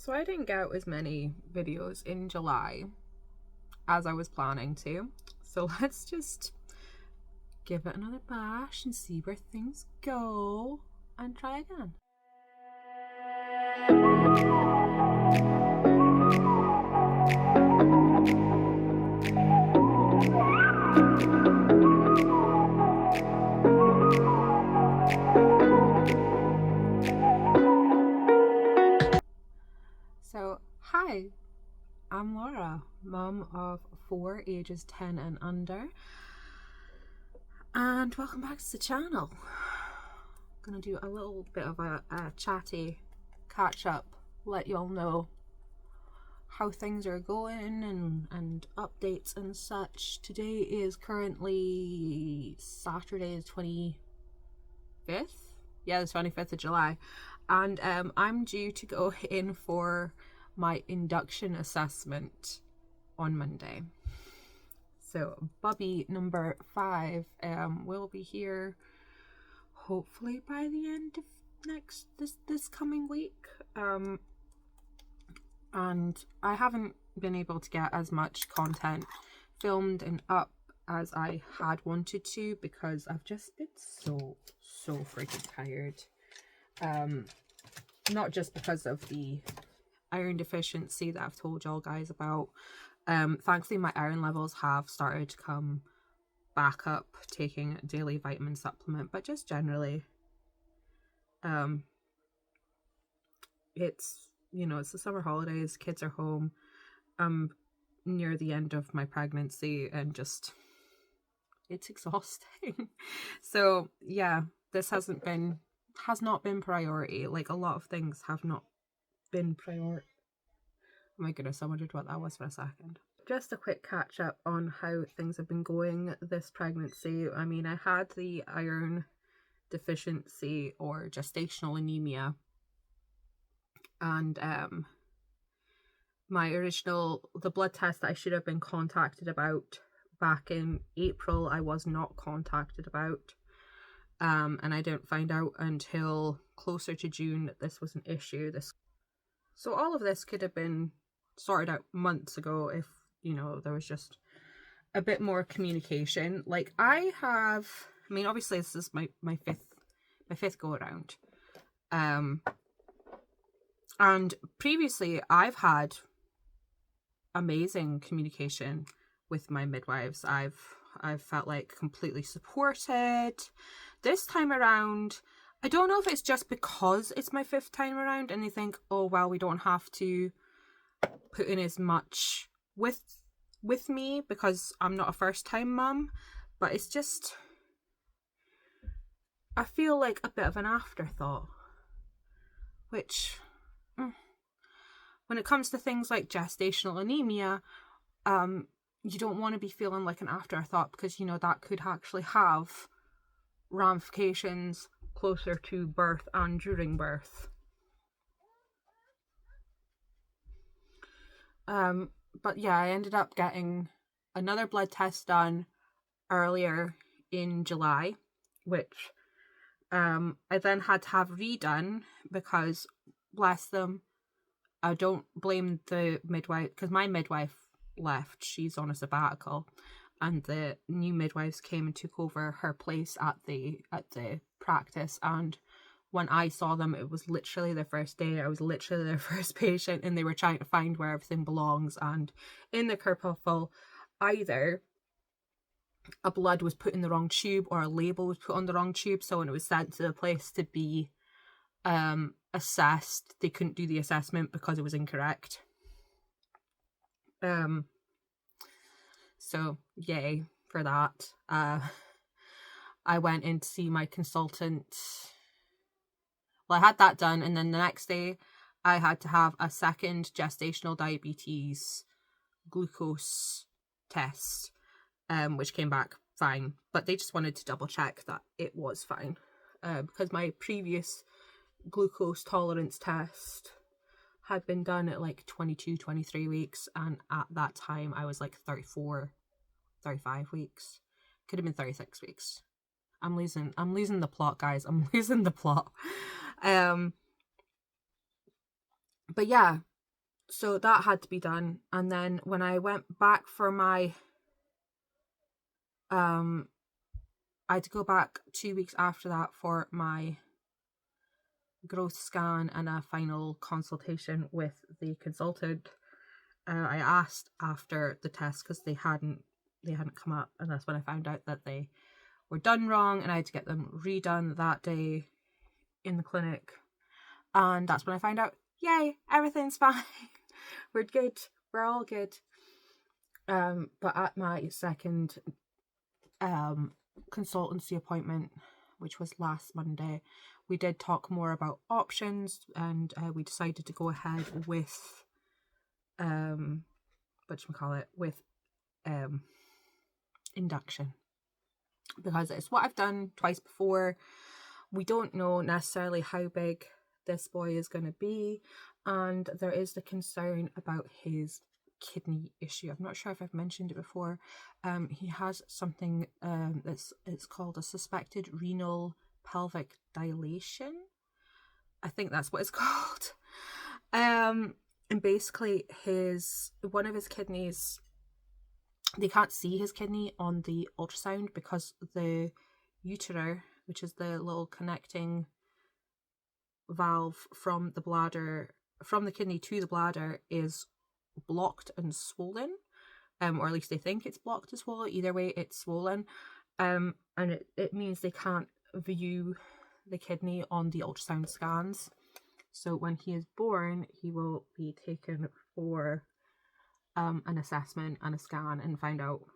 So I didn't get out as many videos in July as I was planning to. So let's just give it another bash and see where things go and try again. So, hi, I'm Laura, mum of 4 ages 10 and under, and welcome back to the channel. I'm gonna do a little bit of a chatty catch up, let you all know how things are going and updates and such. Today is currently Saturday the 25th? Yeah, the 25th of July. And I'm due to go in for my induction assessment on Monday. So Bubby number 5 will be here hopefully by the end of this coming week. And I haven't been able to get as much content filmed and up as I had wanted to because I've just been so freaking tired. Not just because of the iron deficiency that I've told y'all guys about. Thankfully my iron levels have started to come back up, taking a daily vitamin supplement, but just generally it's, you know, it's the summer holidays, kids are home, I'm near the end of my pregnancy, and just it's exhausting. So yeah, this has not been priority. Like, a lot of things have not been priority. Oh my goodness, I wondered what that was for a second. Just a quick catch up on how things have been going this pregnancy. I mean, I had the iron deficiency or gestational anemia, and the blood test that I should have been contacted about back in April, I was not contacted about. And I didn't find out until closer to June that this was an issue. So all of this could have been sorted out months ago if, you know, there was just a bit more communication. Like, I mean, obviously this is my fifth go around. And previously I've had amazing communication with my midwives. I've felt like completely supported. This time around, I don't know if it's just because it's my 5th time around and they think, oh well, we don't have to put in as much with me because I'm not a first time mum, but it's just, I feel like a bit of an afterthought, which when it comes to things like gestational anemia, you don't want to be feeling like an afterthought, because, you know, that could actually have ramifications closer to birth and during birth. But yeah, I ended up getting another blood test done earlier in July, which I then had to have redone because, bless them, I don't blame the midwife, because my midwife left, she's on a sabbatical, and the new midwives came and took over her place at the practice. And when I saw them, it was literally their first day. I was literally their first patient, and they were trying to find where everything belongs. And in the kerfuffle, either a blood was put in the wrong tube or a label was put on the wrong tube. So when it was sent to the place to be assessed, they couldn't do the assessment because it was incorrect. So yay for that. I went in to see my consultant. Well, I had that done, and then the next day I had to have a second gestational diabetes glucose test, which came back fine, but they just wanted to double check that it was fine, because my previous glucose tolerance test had been done at like 22, 23 weeks, and at that time I was like 34, 35 weeks. Could have been 36 weeks. I'm losing the plot, guys. I'm losing the plot. But yeah, So that had to be done. And then when I went back for my I had to go back 2 weeks after that for my growth scan and a final consultation with the consultant. I asked after the test because they hadn't come up, and that's when I found out that they were done wrong, and I had to get them redone that day in the clinic. And that's when I found out, yay, everything's fine. We're good. We're all good. But at my second consultancy appointment, which was last Monday, we did talk more about options, and we decided to go ahead with with induction, because it's what I've done twice before. We don't know necessarily how big this boy is going to be, and there is the concern about his kidney issue. I'm not sure if I've mentioned it before. He has something it's called a suspected renal pelvic dilation. I think that's what it's called. And basically one of his kidneys, they can't see his kidney on the ultrasound because the ureter, which is the little connecting valve from the kidney to the bladder, is blocked and swollen, or at least they think it's blocked and swollen. Either way, it's swollen, and it means they can't view the kidney on the ultrasound scans. So when he is born, he will be taken for an assessment and a scan and find out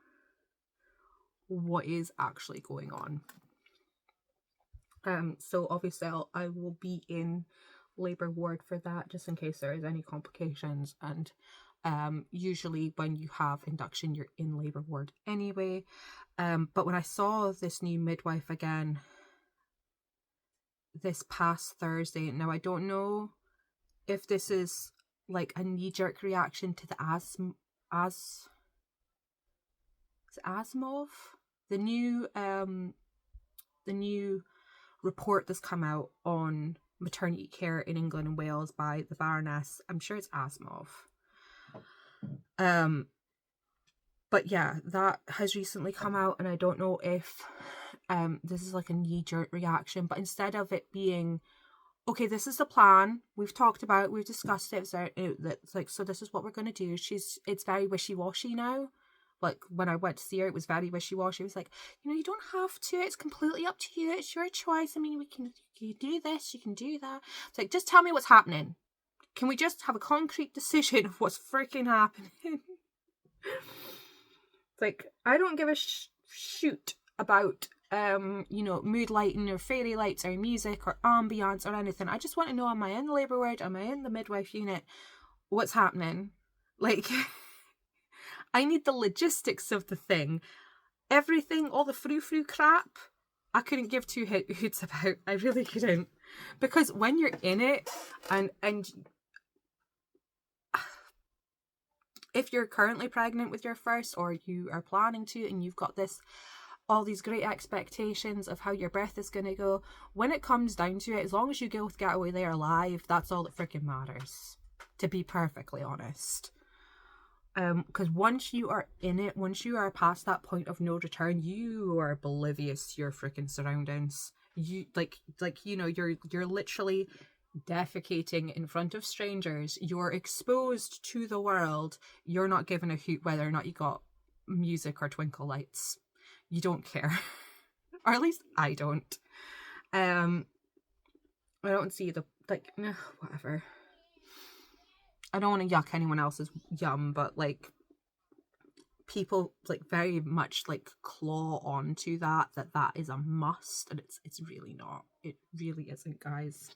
what is actually going on. So obviously I will be in labour ward for that, just in case there is any complications. And usually when you have induction, you're in labour ward anyway. But when I saw this new midwife again this past Thursday, now I don't know if this is like a knee-jerk reaction to the Asimov, the new report that's come out on maternity care in England and Wales by the Baroness. I'm sure it's Asimov. But yeah, that has recently come out, and I don't know if this is like a knee-jerk reaction, but instead of it being, okay, this is the plan, we've talked about it, we've discussed it, it's like, so this is what we're going to do. It's very wishy-washy now. Like, when I went to see her, it was very wishy-washy. It was like, you don't have to. It's completely up to you. It's your choice. I mean, you do this, you can do that. It's like, just tell me what's happening. Can we just have a concrete decision of what's freaking happening? It's like, I don't give a shoot about, mood lighting or fairy lights or music or ambience or anything. I just want to know, am I in the labour ward? Am I in the midwife unit? What's happening? Like... I need the logistics of the thing. Everything, all the frou-frou crap, I couldn't give two hoots about. I really couldn't. Because when you're in it, and if you're currently pregnant with your first, or you are planning to, and you've got all these great expectations of how your birth is going to go, when it comes down to it, as long as you get away there alive, that's all that freaking matters. To be perfectly honest. Because once you are in it, once you are past that point of no return, you are oblivious to your freaking surroundings. You you're literally defecating in front of strangers. You're exposed to the world. You're not giving a hoot whether or not you got music or twinkle lights. You don't care, or at least I don't. I don't see whatever. I don't want to yuck anyone else's yum, but like, people like very much like claw onto that is a must, and it's really not. It really isn't, guys.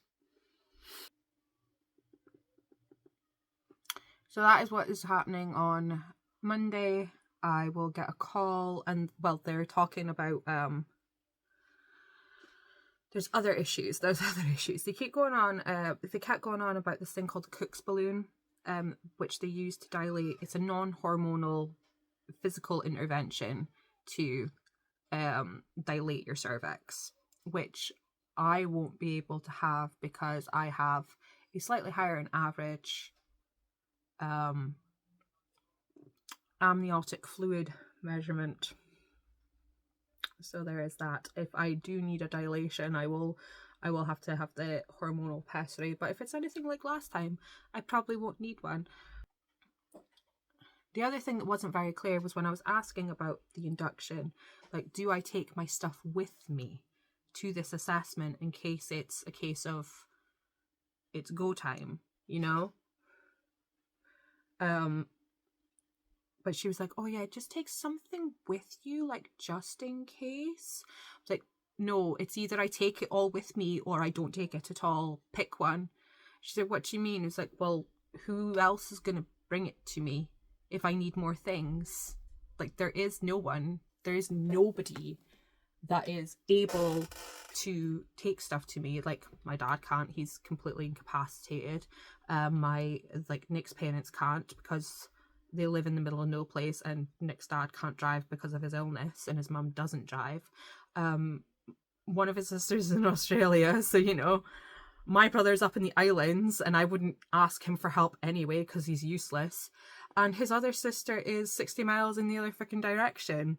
So that is what is happening on Monday. I will get a call, and well, they're talking about there's other issues. They keep going on. They kept going on about this thing called the Cook's balloon, which they use to dilate. It's a non-hormonal physical intervention to dilate your cervix, which I won't be able to have because I have a slightly higher than average amniotic fluid measurement. So there is that. If I do need a dilation, I will have to have the hormonal pessary. But if it's anything like last time, I probably won't need one. The other thing that wasn't very clear was when I was asking about the induction, like, do I take my stuff with me to this assessment in case it's a case of it's go time, you know? But she was like, oh yeah, just take something with you, like, just in case. I was like, no, it's either I take it all with me or I don't take it at all. Pick one. She said, what do you mean? It's like, well, who else is going to bring it to me if I need more things? Like, there is no one. There is nobody that is able to take stuff to me. Like, my dad can't. He's completely incapacitated. My, like, Nick's parents can't because they live in the middle of no place, and Nick's dad can't drive because of his illness, and his mum doesn't drive. One of his sisters is in Australia, so, you know, my brother's up in the islands, and I wouldn't ask him for help anyway because he's useless. And his other sister is 60 miles in the other freaking direction.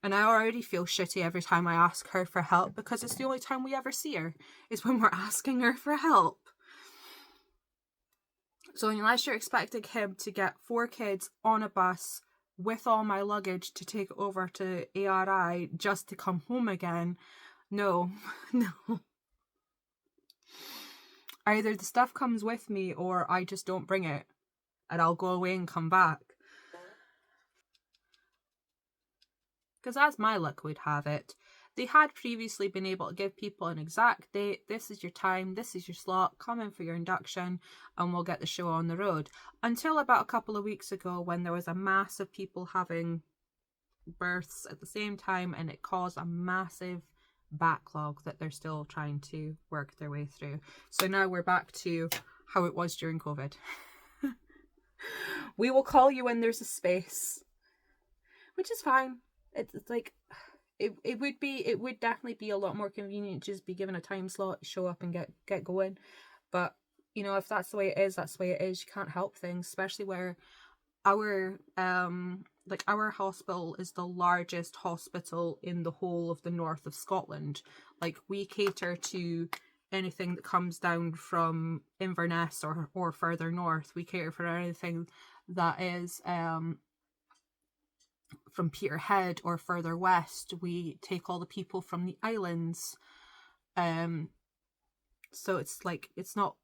And I already feel shitty every time I ask her for help because it's the only time we ever see her is when we're asking her for help. So unless you're expecting him to get 4 kids on a bus with all my luggage to take over to ARI just to come home again, no, no. Either the stuff comes with me or I just don't bring it and I'll go away and come back. Because as my luck would have it, they had previously been able to give people an exact date. This is your time, this is your slot, come in for your induction and we'll get the show on the road. Until about a couple of weeks ago when there was a mass of people having births at the same time and it caused a massive backlog that they're still trying to work their way through. So now we're back to how it was during COVID. We will call you when there's a space, which is fine. It's like... It would definitely be a lot more convenient to just be given a time slot, show up and get going. But, you know, if that's the way it is, that's the way it is. You can't help things, especially where our hospital is the largest hospital in the whole of the north of Scotland. Like, we cater to anything that comes down from Inverness or further north. We cater for anything that is from Peterhead or further west. We take all the people from the islands. So it's like, it's not,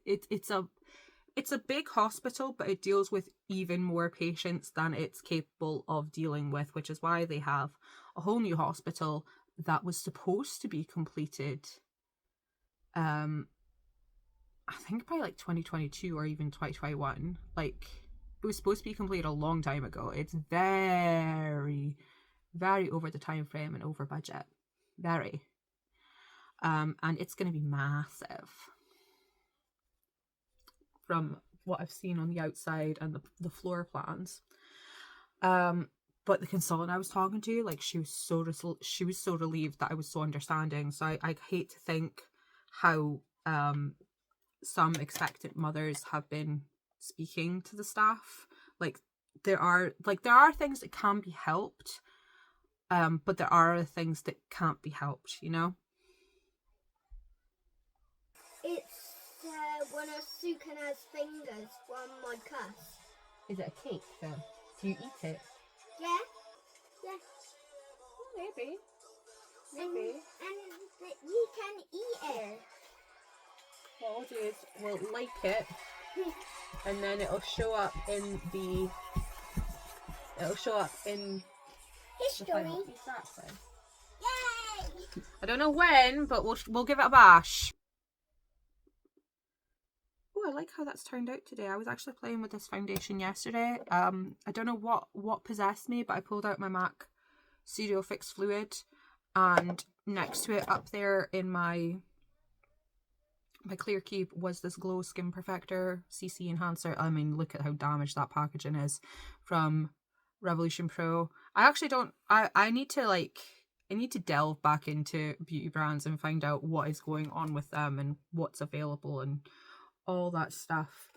it's a big hospital, but it deals with even more patients than it's capable of dealing with, which is why they have a whole new hospital that was supposed to be completed, I think by like 2022 or even 2021. Like, it was supposed to be completed a long time ago. It's very, very over the time frame and over budget. Very. And it's going to be massive. From what I've seen on the outside and the floor plans. But the consultant I was talking to, like, she was so relieved that I was so understanding. So I hate to think how some expectant mothers have been speaking to the staff. Like, there are things that can be helped, but there are things that can't be helped, you know. It's one of Sukana's fingers from my cuss. Is it a cake then? Do you eat it? Yeah. Oh, maybe. And you can eat it. What we'll do is we'll like it, and then it'll show up in history. Exactly. Yay! I don't know when, but we'll give it a bash. Oh, I like how that's turned out today. I was actually playing with this foundation yesterday. I don't know what possessed me, but I pulled out my MAC Studio Fix Fluid, and next to it up there in my clear cube was this Glow Skin Perfector CC Enhancer. I mean, look at how damaged that packaging is from Revolution Pro. I actually don't... I need to, like... I need to delve back into beauty brands and find out what is going on with them and what's available and all that stuff.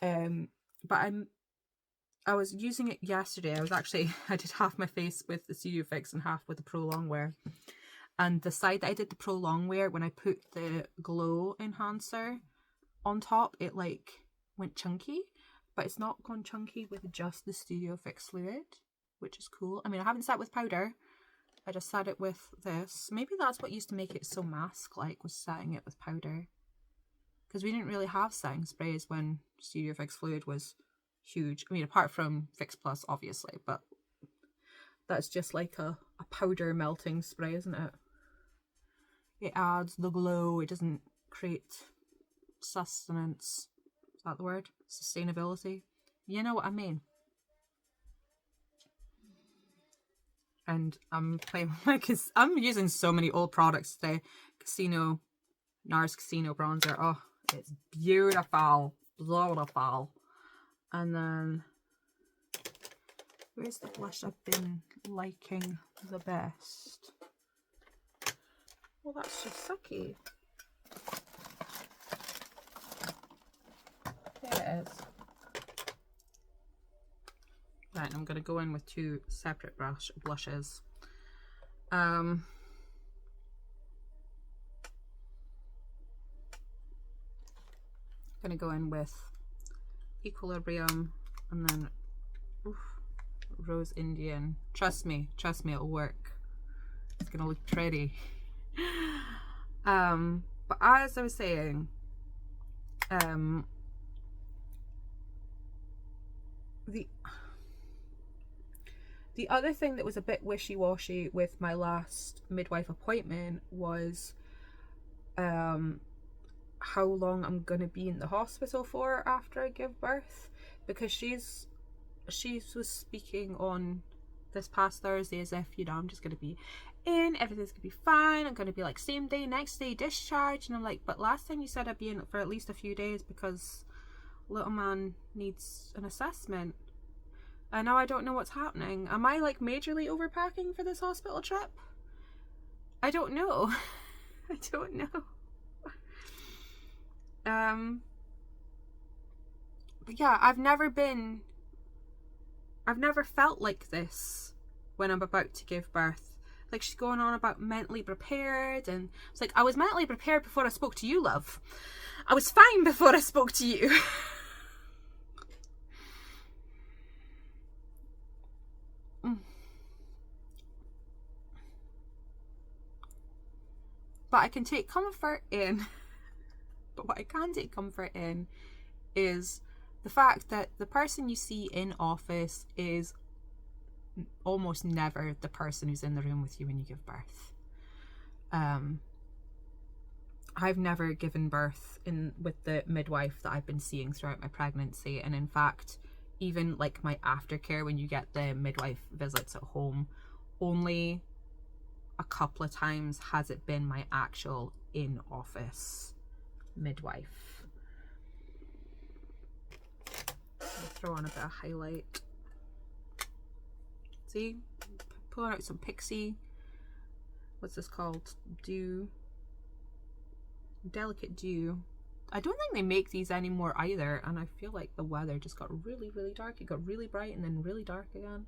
But I was using it yesterday. I did half my face with the Studio Fix and half with the Pro Longwear. And the side that I did the Pro Longwear, when I put the glow enhancer on top, it like went chunky. But it's not gone chunky with just the Studio Fix fluid, which is cool. I mean, I haven't sat with powder. I just sat it with this. Maybe that's what used to make it so mask-like, was setting it with powder. Because we didn't really have setting sprays when Studio Fix fluid was huge. I mean, apart from Fix Plus, obviously, but that's just like a powder melting spray, isn't it? It adds the glow. It doesn't create sustenance. Is that the word? Sustainability. You know what I mean. And I'm playing because I'm using so many old products today. NARS Casino bronzer. Oh, it's beautiful. Beautiful. And then where's the blush I've been liking the best? Well, that's just sucky. There it is. Right, I'm going to go in with two separate blushes. Going to go in with Equilibrium and then Rose Indian. Trust me, it'll work. It's going to look pretty. But as I was saying, the other thing that was a bit wishy-washy with my last midwife appointment was how long I'm going to be in the hospital for after I give birth, because she was speaking on this past Thursday as if, you know, I'm just going to be in, everything's going to be fine, I'm going to be like same day, next day discharge. And I'm like, but last time you said I'd be in for at least a few days because little man needs an assessment. And now I don't know what's happening. Am I like majorly overpacking for this hospital trip? I don't know. I don't know. But yeah, I've never felt like this when I'm about to give birth. Like, she's going on about mentally prepared, and it's like, I was mentally prepared before I spoke to you, love. I was fine before I spoke to you. But I can take comfort in, but what I can take comfort in is the fact that the person you see in office is almost never the person who's in the room with you when you give birth. I've never given birth with the midwife that I've been seeing throughout my pregnancy, and in fact, even like my aftercare when you get the midwife visits at home, only a couple of times has it been my actual in-office midwife. I'll throw on a bit of highlight. See, pulling out some Pixie, what's this called? Dew. Delicate Dew. I don't think they make these anymore either, and I feel like the weather just got really, really dark. It got really bright and then really dark again.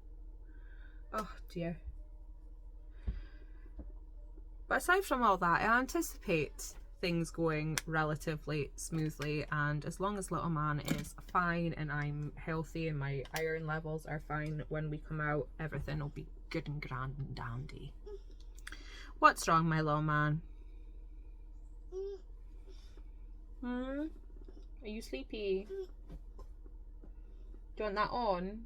Oh dear. But aside from all that, I anticipate things going relatively smoothly, and as long as little man is fine and I'm healthy and my iron levels are fine when we come out, everything will be good and grand and dandy. What's wrong, my little man? Are you sleepy? Do you want that on?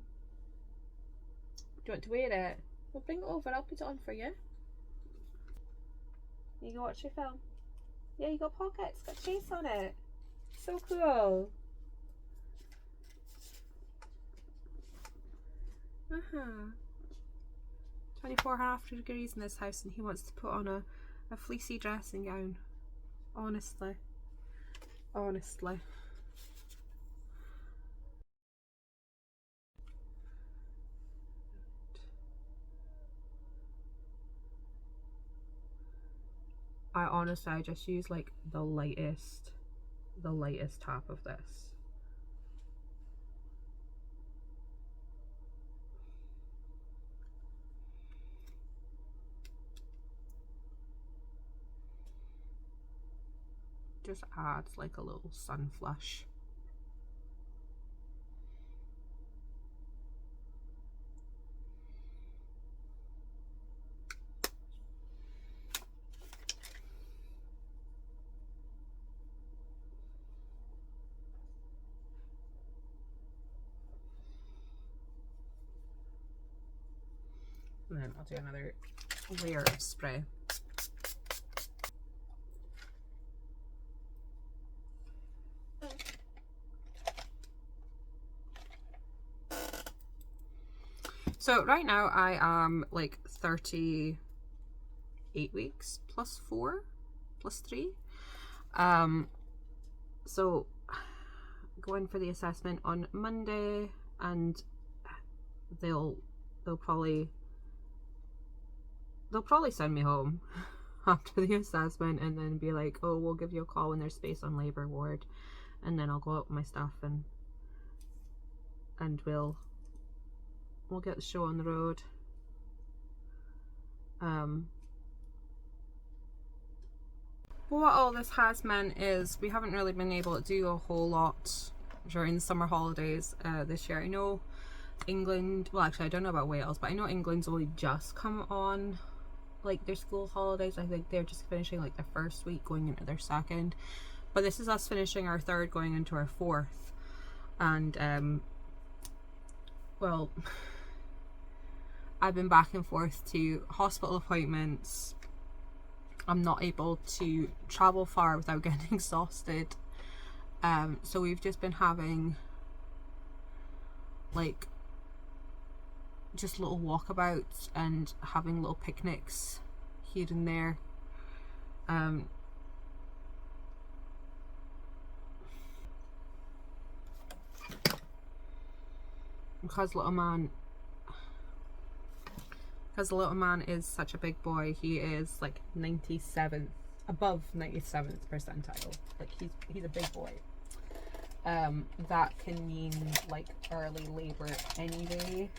Do you want to wear it? Well, bring it over, I'll put it on for you. You go watch your film. Yeah, you got pockets, got chase on it. So cool. 24.5 degrees in this house, and he wants to put on a fleecy dressing gown. Honestly. Honestly. I just use like the lightest tap of this. Just adds like a little sun flush. And then I'll do another layer of spray. So right now I am like 38 weeks plus 4 plus 3. So going for the assessment on Monday, and they'll probably send me home after the assessment and then be like, oh, we'll give you a call when there's space on labor ward, and then I'll go out with my stuff and we'll get the show on the road. What all this has meant is we haven't really been able to do a whole lot during the summer holidays this year. I know England, well actually I don't know about Wales, but I know England's only just come on like their school holidays. I think they're just finishing like their first week, going into their second, but this is us finishing our third, going into our fourth. And well, I've been back and forth to hospital appointments. I'm not able to travel far without getting exhausted. So we've just been having like just little walkabouts and having little picnics here and there. Because the little man is such a big boy, he is like 97th, above 97th percentile. Like he's a big boy. That can mean like early labor anyway.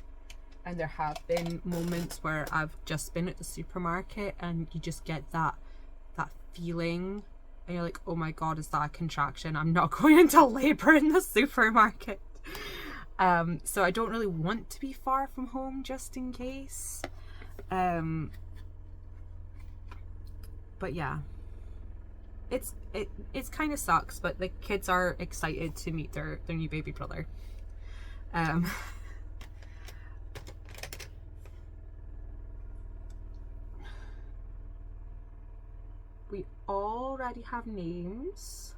And there have been moments where I've just been at the supermarket and you just get that feeling and you're like, oh my god, is that a contraction? I'm not going into labor in the supermarket. So I don't really want to be far from home just in case. But yeah, it's kind of sucks, but the kids are excited to meet their new baby brother. We already have names,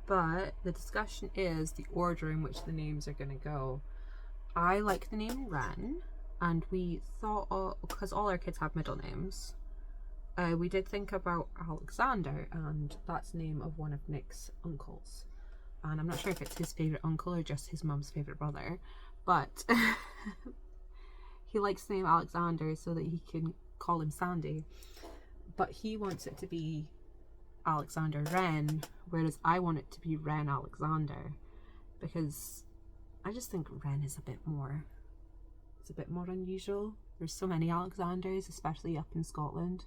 but the discussion is the order in which the names are going to go. I like the name Ren, and we thought, because all our kids have middle names, we did think about Alexander, and that's the name of one of Nick's uncles. And I'm not sure if it's his favourite uncle or just his mum's favourite brother, but he likes the name Alexander so that he can call him Sandy. But he wants it to be Alexander Wren, whereas I want it to be Wren Alexander, because I just think Wren is a bit more unusual. There's so many Alexanders, especially up in Scotland.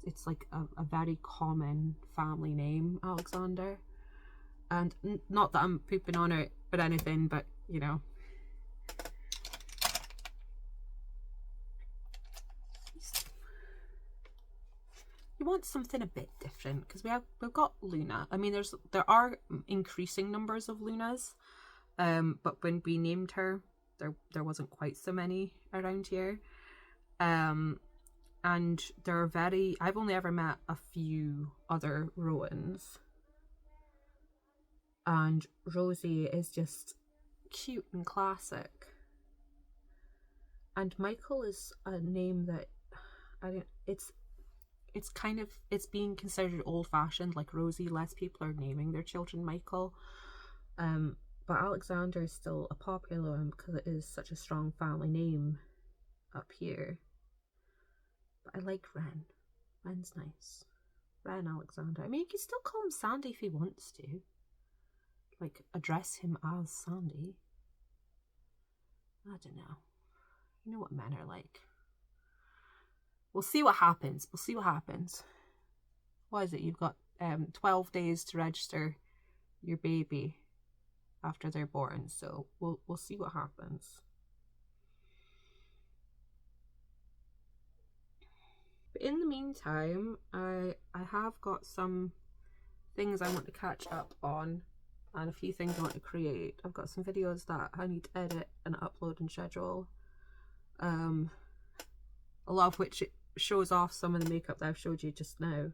It's like a very common family name, Alexander. And not that I'm pooping on it or anything, but you know. You want something a bit different, because we've got Luna. I mean, there are increasing numbers of Lunas, but when we named her, there wasn't quite so many around here. And there are I've only ever met a few other Rowans, and Rosie is just cute and classic. And Michael is a name that it's being considered old-fashioned, like Rosie. Less people are naming their children Michael, but Alexander is still a popular one because it is such a strong family name up here. But I like Ren. Ben's nice. Ben Alexander. I mean, you can still call him Sandy if he wants to. Like, address him as Sandy. I don't know. You know what men are like. We'll see what happens. We'll see what happens. What is it? You've got 12 days to register your baby after they're born. So we'll see what happens. But in the meantime, I have got some things I want to catch up on and a few things I want to create. I've got some videos that I need to edit and upload and schedule. A lot of which it shows off some of the makeup that I've showed you just now,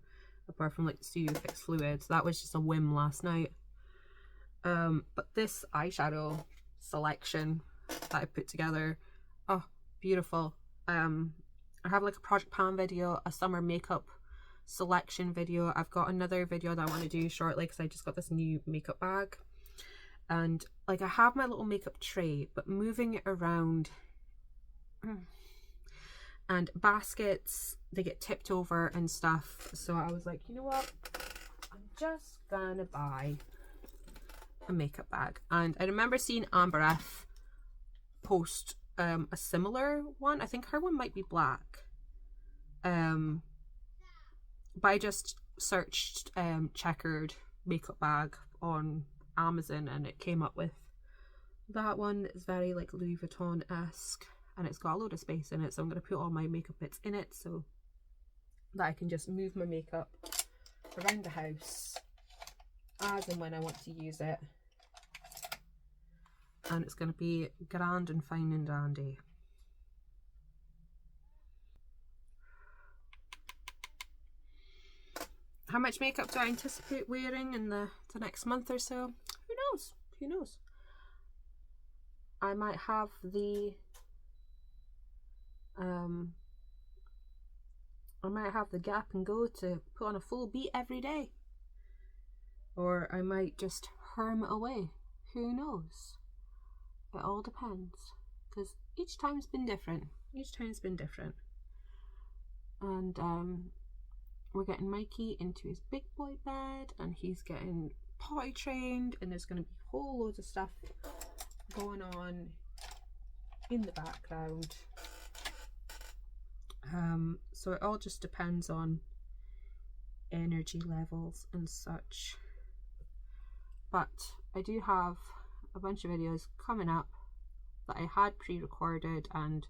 apart from like the Studio Fix Fluid. So that was just a whim last night. But this eyeshadow selection that I put together, oh, beautiful. I have like a Project Pan video, a summer makeup selection video. I've got another video that I want to do shortly because I just got this new makeup bag. And like I have my little makeup tray, but moving it around and baskets, they get tipped over and stuff. So I was like, you know what? I'm just gonna buy a makeup bag. And I remember seeing Amber F post a similar one. I think her one might be black. But I just searched checkered makeup bag on Amazon and it came up with that one. Is very like Louis Vuitton-esque and it's got a load of space in it, so I'm going to put all my makeup bits in it so that I can just move my makeup around the house as and when I want to use it, and it's going to be grand and fine and dandy. How much makeup do I anticipate wearing in the next month or so? Who knows? Who knows? I might have the gap and go to put on a full beat every day. Or I might just hermit away. Who knows? It all depends. Because each time's been different. And we're getting Mikey into his big boy bed and he's getting potty trained and there's going to be whole loads of stuff going on in the background. So it all just depends on energy levels and such. But I do have a bunch of videos coming up that I had pre-recorded and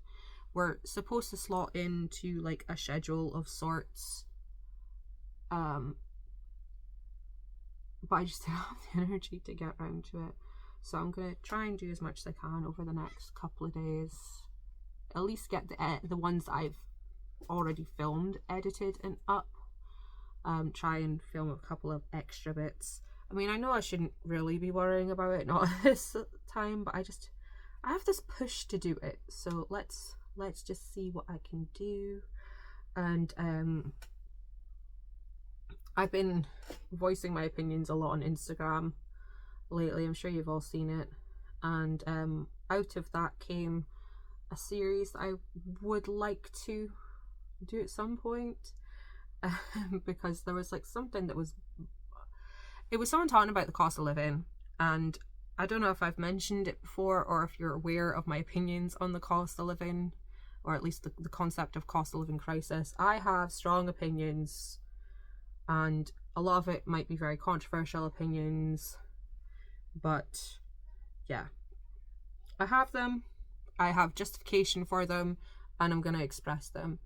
were supposed to slot into like a schedule of sorts. But I just didn't have the energy to get around to it. So I'm going to try and do as much as I can over the next couple of days. At least get the ones that I've already filmed, edited and up. Try and film a couple of extra bits. I mean, I know I shouldn't really be worrying about it not this time, but I have this push to do it. So let's just see what I can do. And I've been voicing my opinions a lot on Instagram lately. I'm sure you've all seen it. And out of that came a series that I would like to do at some point. Because there was like something that was... It was someone talking about the cost of living. And I don't know if I've mentioned it before or if you're aware of my opinions on the cost of living. Or at least the concept of cost of living crisis. I have strong opinions. And a lot of it might be very controversial opinions, but yeah, I have them, I have justification for them, and I'm going to express them.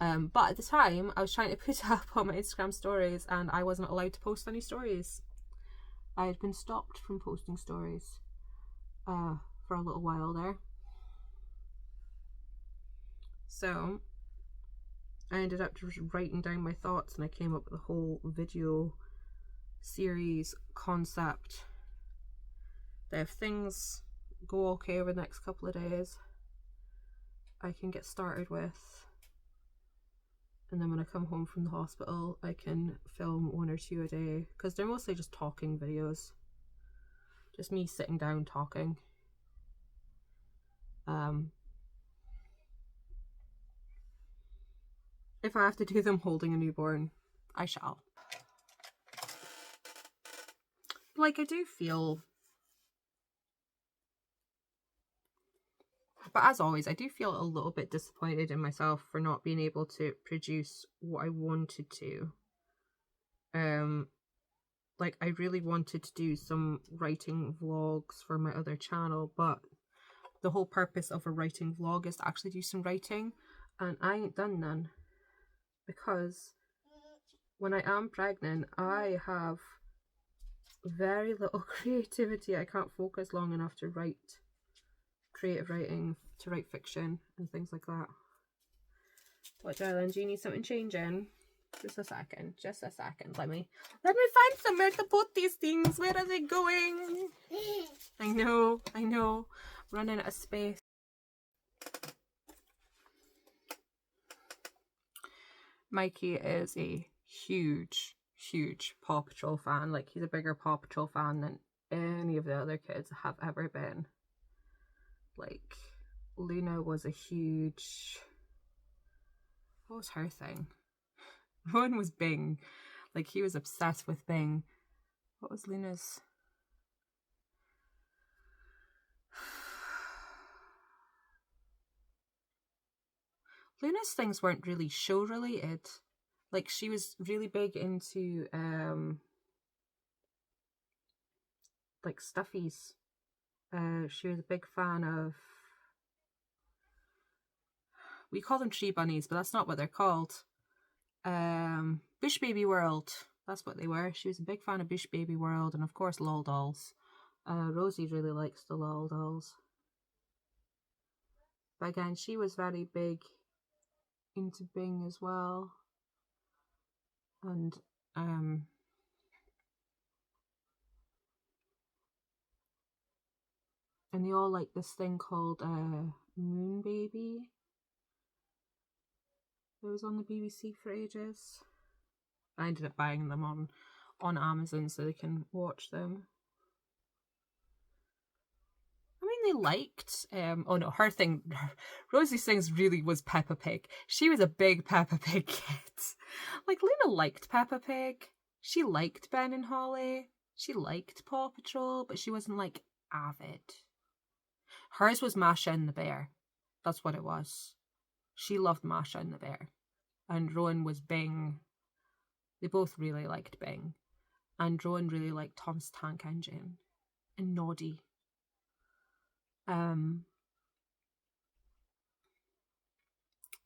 But at the time, I was trying to put it up on my Instagram stories, and I wasn't allowed to post any stories. I had been stopped from posting stories for a little while there. So I ended up just writing down my thoughts and I came up with a whole video series concept that if things go okay over the next couple of days, I can get started with. And then when I come home from the hospital, I can film 1 or 2 a day, because they're mostly just talking videos. Just me sitting down talking. If I have to do them holding a newborn, I shall. Like, I do feel... But as always, I do feel a little bit disappointed in myself for not being able to produce what I wanted to. Like, I really wanted to do some writing vlogs for my other channel, but the whole purpose of a writing vlog is to actually do some writing, and I ain't done none. Because when I am pregnant, I have very little creativity. I can't focus long enough to write creative writing, to write fiction and things like that. What, darling, do you need something changing? Just a second, just a second. Let me find somewhere to put these things. Where are they going? I know. Running out of space. Mikey is a huge Paw Patrol fan. Like, he's a bigger Paw Patrol fan than any of the other kids have ever been. Like, Luna was a huge... What was her thing? Rowan was Bing. Like, he was obsessed with Bing. What was Luna's? Luna's things weren't really show related. Like, she was really big into like stuffies. She was a big fan of, we call them tree bunnies, but that's not what they're called. Bush Baby World. That's what they were. She was a big fan of Bush Baby World, and of course Lol dolls. Rosie really likes the Lol dolls. But again, she was very big into Bing as well. And they all like this thing called Moon Baby. It was on the BBC for ages. I ended up buying them on Amazon so they can watch them. I mean, they liked, oh no, her thing, Rosie's things really was Peppa Pig. She was a big Peppa Pig kid. Like, Luna liked Peppa Pig. She liked Ben and Holly. She liked Paw Patrol, but she wasn't, like, avid. Hers was Masha and the Bear. That's what it was. She loved Masha and the Bear. And Rowan was Bing. They both really liked Bing. And Rowan really liked Tom's Tank Engine. And Noddy.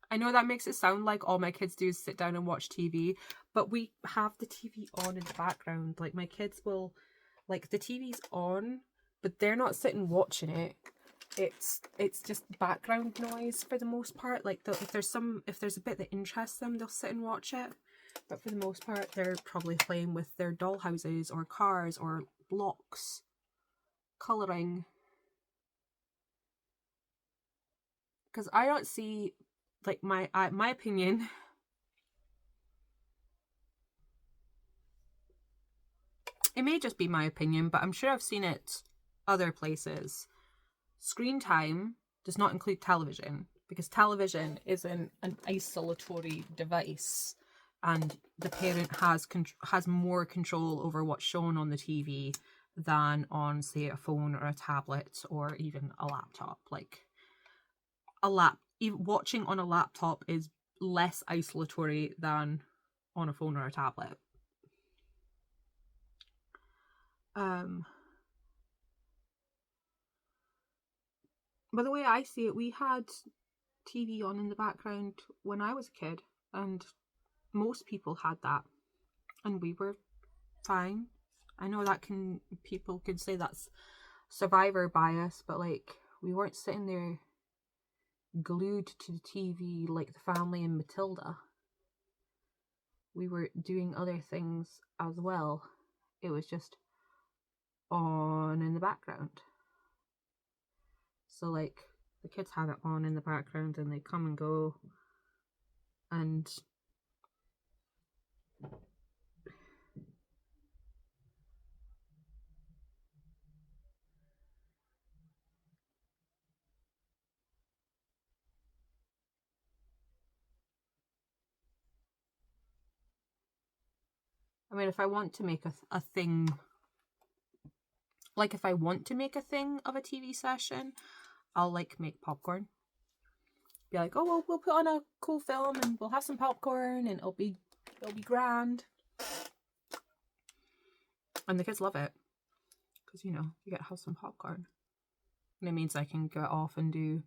I know that makes it sound like all my kids do is sit down and watch TV, but we have the TV on in the background. Like, my kids will, like, the TV's on, but they're not sitting watching it. It's just background noise for the most part. Like, if there's a bit that interests them, they'll sit and watch it. But for the most part, they're probably playing with their doll houses or cars or blocks, colouring. Because I don't see, like, my opinion, it may just be my opinion, but I'm sure I've seen it other places. Screen time does not include television, because television is an isolatory device, and the parent has more control over what's shown on the TV than on, say, a phone or a tablet or even a laptop. Like, watching on a laptop is less isolatory than on a phone or a tablet. But the way I see it, we had TV on in the background when I was a kid, and most people had that, and we were fine. I know that people could say that's survivor bias, but, like, we weren't sitting there glued to the TV like the family in Matilda. We were doing other things as well. It was just on in the background. So, like, the kids have it on in the background and they come and go, and I mean, if I want to make a thing, like if I want to make a thing of a TV session, I'll like make popcorn. Be like, oh, well, we'll put on a cool film and we'll have some popcorn and it'll be grand. And the kids love it because, you know, you get to have some popcorn. And it means I can get off and do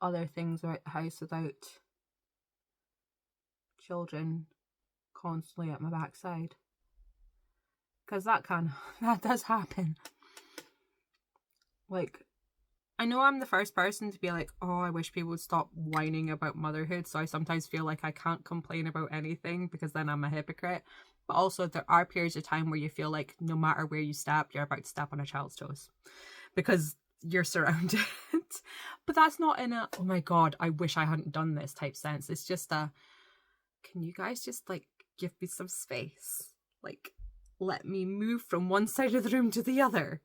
other things around the house without children constantly at my backside. Because that does happen. Like, I know I'm the first person to be like, oh, I wish people would stop whining about motherhood. So I sometimes feel like I can't complain about anything because then I'm a hypocrite. But also there are periods of time where you feel like no matter where you step, you're about to step on a child's toes. Because you're surrounded. But that's not in a, oh my God, I wish I hadn't done this type sense. It's just a, can you guys just like give me some space? Like, let me move from one side of the room to the other.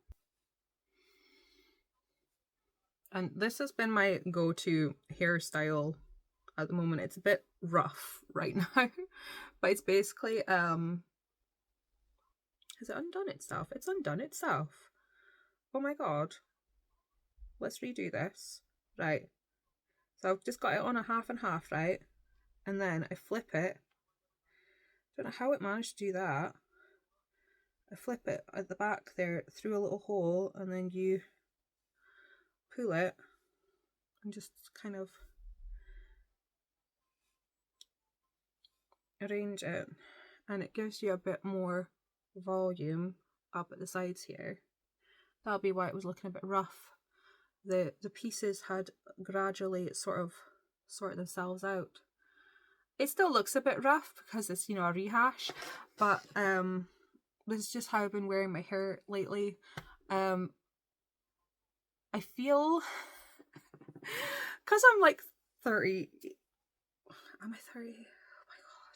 And this has been my go-to hairstyle at the moment. It's a bit rough right now, but it's basically, has it undone itself? It's undone itself. Oh my God. Let's redo this. Right. So I've just got it on a half and half, right? And then I flip it. Don't know how it managed to do that. I flip it at the back there through a little hole, and then you pull it and just kind of arrange it, and it gives you a bit more volume up at the sides here. That'll be why it was looking a bit rough. The pieces had gradually sort of sorted themselves out. It still looks a bit rough because it's, you know, a rehash, but this is just how I've been wearing my hair lately. I feel, because I'm like 30, am I 30? Oh my God.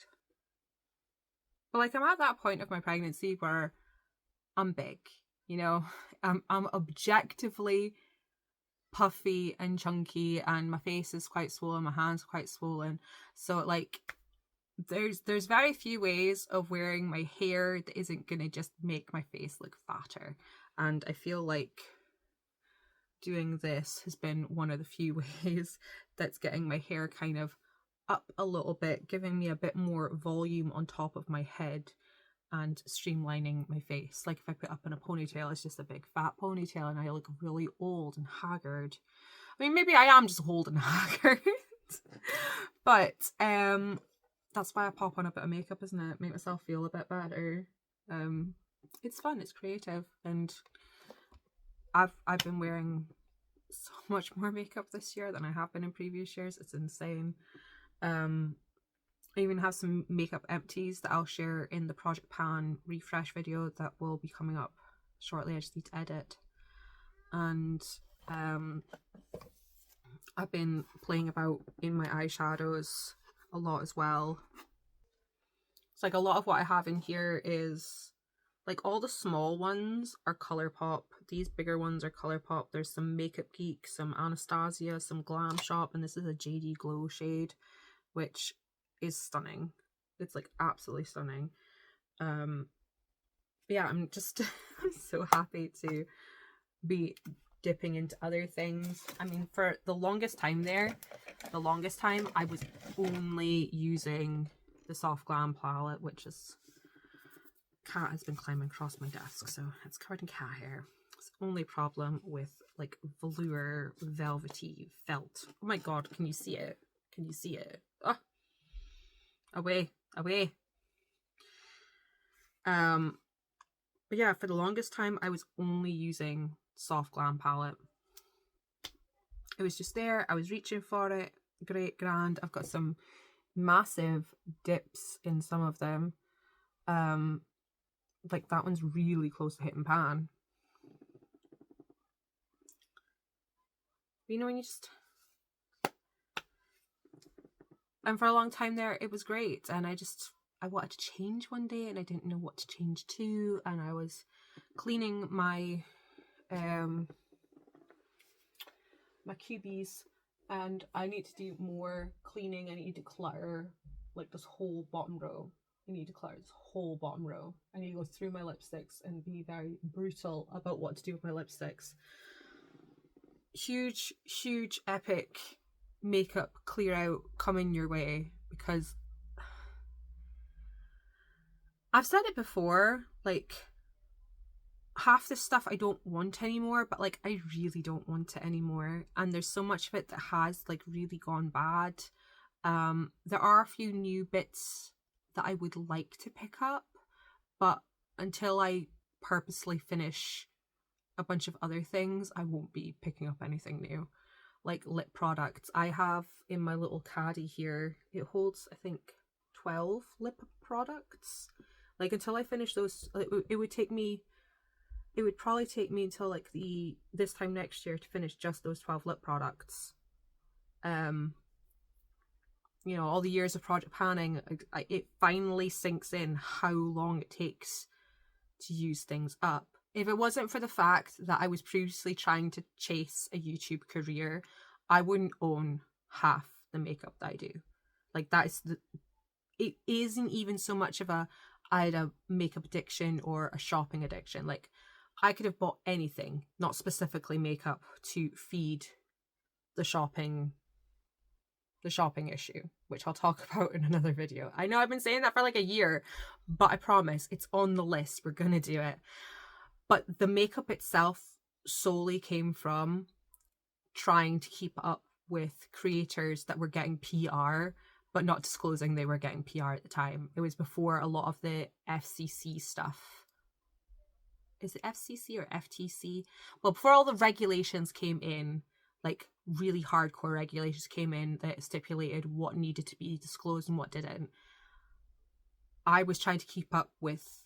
But like, I'm at that point of my pregnancy where I'm big, you know, I'm objectively puffy and chunky, and my face is quite swollen, my hands are quite swollen. So like, there's very few ways of wearing my hair that isn't gonna just make my face look fatter. And I feel like doing this has been one of the few ways that's getting my hair kind of up a little bit, giving me a bit more volume on top of my head and streamlining my face. Like if I put up in a ponytail, it's just a big fat ponytail and I look really old and haggard. I mean, maybe I am just old and haggard. But that's why I pop on a bit of makeup, isn't it? Make myself feel a bit better. It's fun, it's creative, and I've been wearing so much more makeup this year than I have been in previous years. It's insane. I even have some makeup empties that I'll share in the Project Pan refresh video that will be coming up shortly. I just need to edit. And I've been playing about in my eyeshadows a lot as well. It's like a lot of what I have in here is like all the small ones are Colourpop. These bigger ones are Colourpop. There's some Makeup Geek, some Anastasia, some Glam Shop, and this is a JD Glow shade, which is stunning. It's like absolutely stunning. Yeah, I'm just I'm so happy to be dipping into other things. I mean, for the longest time I was only using the Soft Glam palette, which is, cat has been climbing across my desk, so it's covered in cat hair. It's the only problem with like velour velvety felt. Oh my God, can you see it? Can you see it? Oh, away. But yeah, for the longest time I was only using Soft Glam palette. It was just there, I was reaching for it. Great, grand. I've got some massive dips in some of them. Like that one's really close to hitting pan. But you know, when you just, and for a long time there it was great, and I wanted to change one day and I didn't know what to change to, and I was cleaning my my cubies, and I need to do more cleaning. I need to clutter like this whole bottom row. I need to clear this whole bottom row. I need to go through my lipsticks and be very brutal about what to do with my lipsticks. Huge, huge, epic makeup clear out coming your way, because I've said it before, like, half this stuff I don't want anymore, but like I really don't want it anymore, and there's so much of it that has like really gone bad. There are a few new bits that I would like to pick up, but until I purposely finish a bunch of other things, I won't be picking up anything new. Like lip products, I have in my little caddy here, it holds I think 12 lip products. Like until I finish those, it would probably take me until like this time next year to finish just those 12 lip products. You know, all the years of project planning, it finally sinks in how long it takes to use things up. If it wasn't for the fact that I was previously trying to chase a YouTube career, I wouldn't own half the makeup that I do. Like it isn't even so much of I had a makeup addiction or a shopping addiction. Like I could have bought anything, not specifically makeup, to feed the shopping issue, which I'll talk about in another video. I know I've been saying that for like a year, but I promise it's on the list. We're gonna do it. But the makeup itself solely came from trying to keep up with creators that were getting PR, but not disclosing they were getting PR at the time. It was before a lot of the FCC stuff. Is it FCC or FTC? Well, before all the regulations came in, like really hardcore regulations came in that stipulated what needed to be disclosed and what didn't. I was trying to keep up with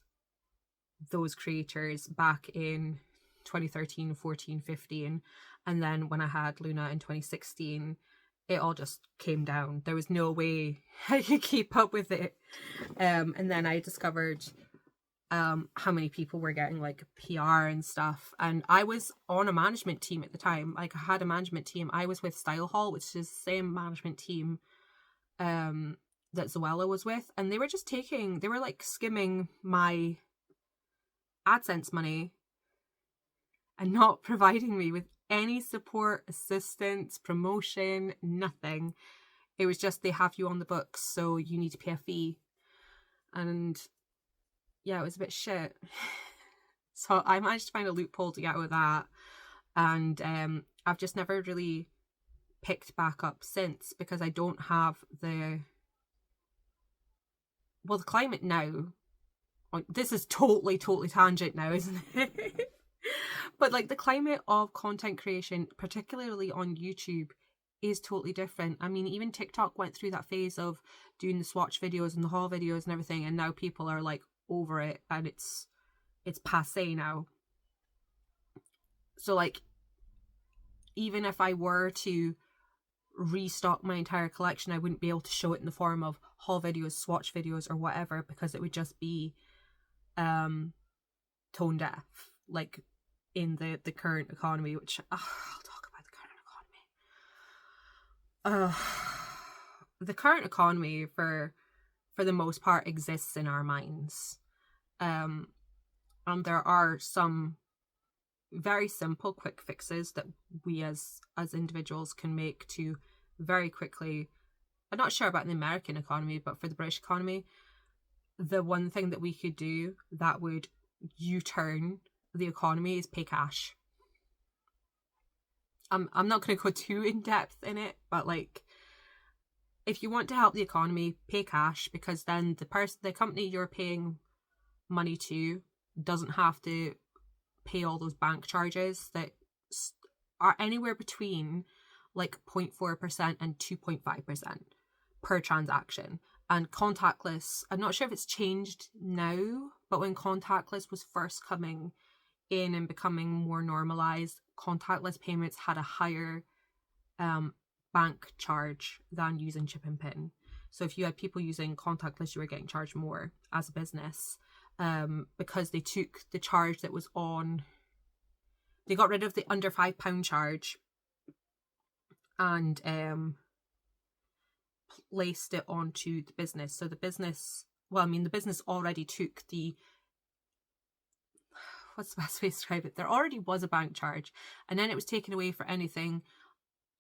those creators back in 2013, 14, 15. And then when I had Luna in 2016, it all just came down. There was no way I could keep up with it. And then I discovered how many people were getting like PR and stuff. And I was on a management team at the time. Like I had a management team. I was with Style Hall, which is the same management team that Zoella was with. And they were like skimming my AdSense money and not providing me with any support, assistance, promotion, nothing. It was just, they have you on the books, so you need to pay a fee. And yeah, it was a bit shit. So I managed to find a loophole to get out of that. And I've just never really picked back up since, because I don't have the climate now. This is totally tangent now, isn't it? But like the climate of content creation, particularly on YouTube, is totally different. I mean, even TikTok went through that phase of doing the swatch videos and the haul videos and everything, and now people are like over it, and it's passé now. So like, even if I were to restock my entire collection, I wouldn't be able to show it in the form of haul videos, swatch videos, or whatever, because it would just be tone deaf, like in the current economy, which I'll talk about the current economy. The current economy, for the most part, exists in our minds, and there are some very simple quick fixes that we as individuals can make to very quickly. I'm not sure about the American economy, but for the British economy, the one thing that we could do that would U-turn the economy is pay cash. I'm not going to go too in depth in it, but like, if you want to help the economy, pay cash, because then the company you're paying money to doesn't have to pay all those bank charges that are anywhere between like 0.4% and 2.5% per transaction. And contactless, I'm not sure if it's changed now, but when contactless was first coming in and becoming more normalized, contactless payments had a higher bank charge than using chip and pin. So if you had people using contactless, you were getting charged more as a business, because they took the charge that was on, they got rid of the under £5 charge and placed it onto the business. So the business well, I mean, the business already took the, what's the best way to describe it? There already was a bank charge, and then it was taken away for anything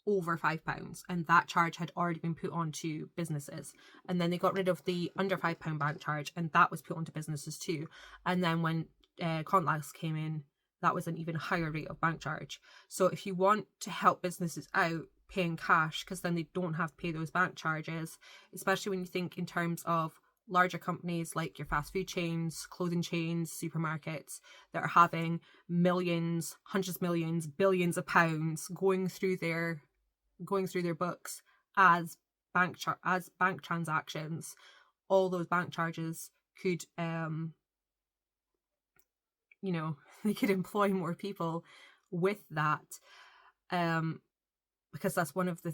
over £5, and that charge had already been put onto businesses. And then they got rid of the under £5 bank charge, and that was put onto businesses too. And then when contactless came in, that was an even higher rate of bank charge. So if you want to help businesses out, paying cash, because then they don't have to pay those bank charges, especially when you think in terms of larger companies like your fast food chains, clothing chains, supermarkets that are having millions, hundreds of millions, billions of pounds going through their books as bank transactions. All those bank charges could they could employ more people with that, because that's one of the,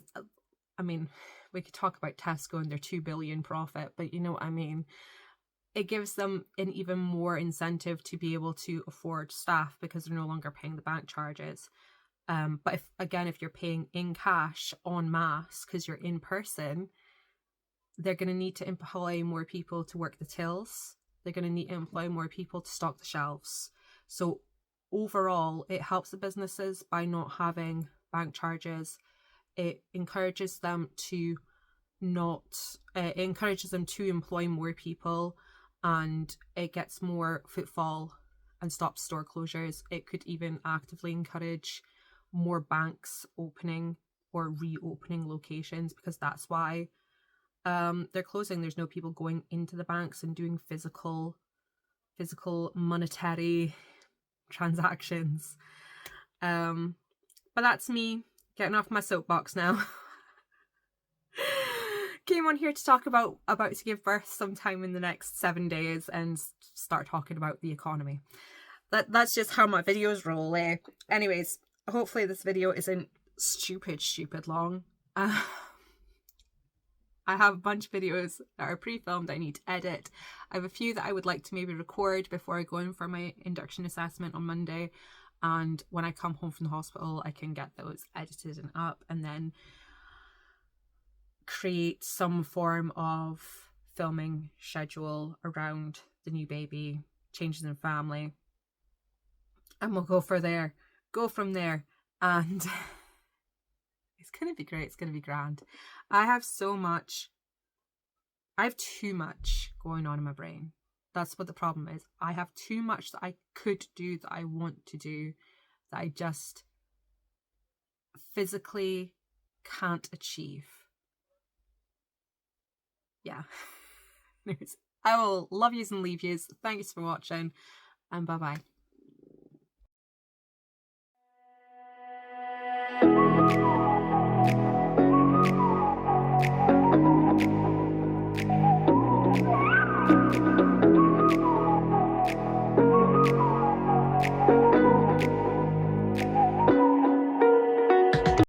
I mean, we could talk about Tesco and their 2 billion profit, but you know what I mean. It gives them an even more incentive to be able to afford staff because they're no longer paying the bank charges. But if you're paying in cash en masse because you're in person, they're going to need to employ more people to work the tills. They're going to need to employ more people to stock the shelves. So overall, it helps the businesses by not having bank charges. It encourages them to employ more people, and it gets more footfall and stops store closures. It could even actively encourage more banks opening or reopening locations, because that's why they're closing. There's no people going into the banks and doing physical monetary transactions. But that's me getting off my soapbox now. Came on here to talk about to give birth sometime in the next 7 days and start talking about the economy. That's just how my videos roll. Anyways, hopefully this video isn't stupid long. I have a bunch of videos that are pre-filmed I need to edit. I have a few that I would like to maybe record before I go in for my induction assessment on Monday, and when I come home from the hospital I can get those edited and up, and then create some form of filming schedule around the new baby, changes in family, and we'll go from there. And it's gonna be great. It's gonna be grand. I have too much going on in my brain. That's what the problem is. I have too much that I could do, that I want to do, that I just physically can't achieve. Yeah. Anyways, I will love yous and leave yous. Thanks for watching, and bye bye.